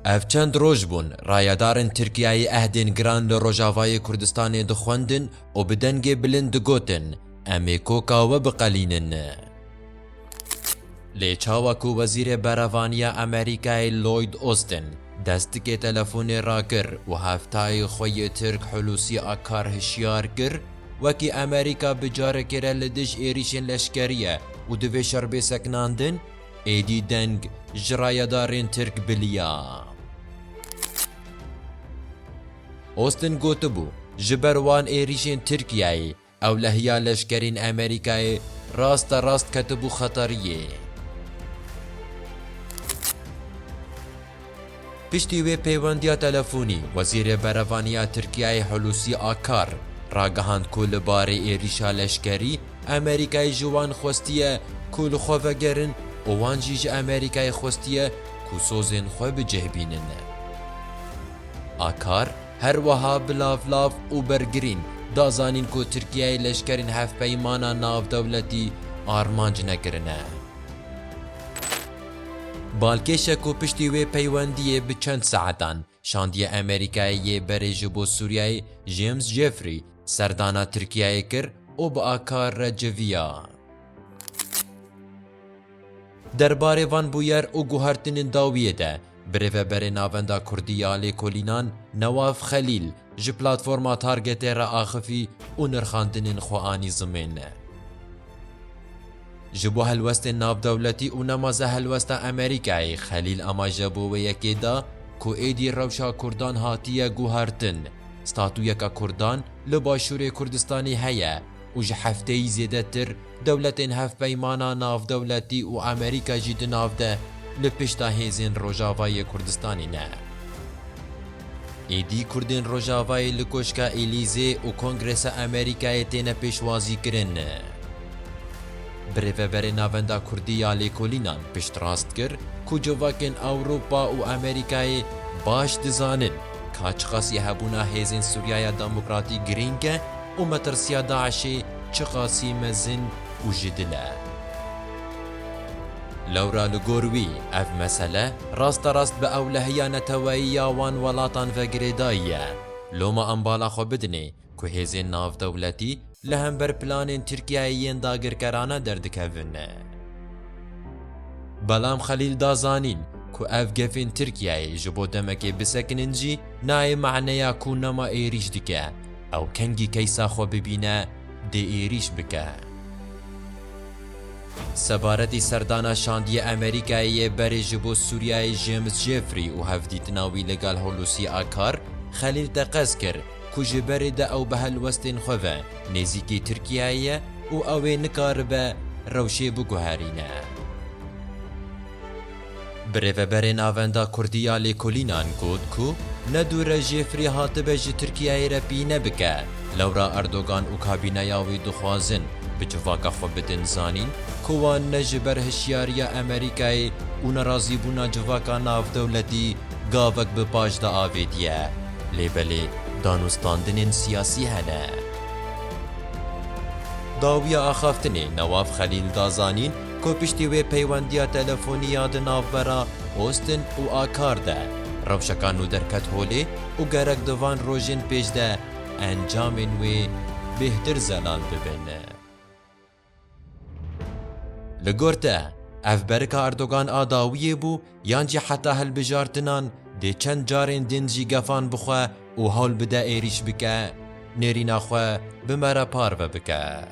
اف چند روز بون رایدارن ترکیای اهدین گران لروجاوای کردستان دخوندن و بدنگ بلند گوتن امی کوکا و بقلینن. لیچاوکو وزیر براوانیا امریکای لوید اوستن دستک تلفون را کر و هفتای خوی ترک حلوسی اکار هشیار کر وکی امریکا بجاره کره لدش ایریشن لشکریه و دوی شربی سکناندن ایدی دنگ جرایدارین ترک بلیا. اوستن گوت بو جبروان ایریشن ترکیای او لحیا لشکرین امریکای راست کتبو خطریه. پشتی وی پیوندیا تلفونی وزیر براوانیا ترکیای حلوسی آکار راگهاند کل باره ایریشا لشکری امریکای جوان خوستیه کل خواه گرن و وانجیج امریکای خوستیه کو سوزن خواه بجهبینن. آکار هر وها بلاف و برگرین دازانین کو ترکیای لشکرین هف پیمانا ناو دولتی آرمانج نکرنه. بالکیشه کو پشتی وی پیوندیه به چند ساعتان شاندیه امریکایی بری جبو سوریای جیمز جفری سردانا ترکیای کر و با آکار رجویا. درباره وان بویر و گوهرتنین داویه ده بره بره ناوندا کردیالی کولینان نواف خلیل جی پلاتفورما تارگت را آخفی و نرخاندنین خوانی زمینه. جبو هلوست ناف دولتی و نماز هلوست امریکایی خلیل اما جبو و یکی دا کو ایدی روشا کردان هاتیه گوهرتن ستاتو یکا کردان لباشور کردستانی هیا و جه هفته زیده تر دولتین هف پیمانا ناف دولتی و امریکا جید ناف ده لپشتا هیزین روژاوای کردستانی نه. ایدی کردین روژاوای لکوشکا ایلیزه و کنگرس امریکای تین پیشوازی کرن. بره بره ناوندا کردیا لیکولینان پشت راست کر کو جواکن اوروپا و امریکای باش دزانن کاچ خاصی هبونا هیزین سوریای دموکراتی گرینگه و مترسیا داعشی چقاسی مزن و جدله. لورا لگوروی اف مسئله راست به اولهیا نتوایی وان ولاتان وگریداییه لوما انبالا خو بدنی که هیزین ناف دولتی لهم بر پلان ترکیایین داگر کرانه دردکوونه. بلام خلیل دازانین که اف گفین ترکیای جبو دمکی بسکنن جی نای معنیا کو نما ایریش دکه او کنگی کیسا خو ببینه دی ایریش بکه. سبارتی سردانا شاندی امریکایی بری جبو سوریای جیمز جفری و هفدیتناوی لگال هولوسی آکار خلیل تقص کر کجی بری ده او به هلوستین خواه نزیکی ترکیایی و اوی نکار به روشی بگوهرینه. بری و بری ناوندا کردیا لیکولینان گود کو ندور جفری هاتبه جی ترکیایی را پی نبکه لورا اردوگان و کابینه یاوی دخوازن بجواکا خو بدن زانین کوان نجبر هشیاریا امریکای و نرازی بونا جواکا ناف دولتی گاوک بپاش دا آویدیه لیبلی دانستاندنین سیاسی هنه. داویا آخافتنی نواف خلیل دازانین کو پشتی وی پیوندیا تلفونیا دا ناف برا اوستن و آکار ده روشکانو درکت هولی و گرک دوان روژن پیش ده انجامین وی بهتر زلال ببینه. لگورته اف برکا اردوگان آداویه بو یانجی حتی هل بجارتنان دی چند جارین دینجی گفان بخواه و حال بده ایریش بکه نیرینا خواه بمرا پارو بکه.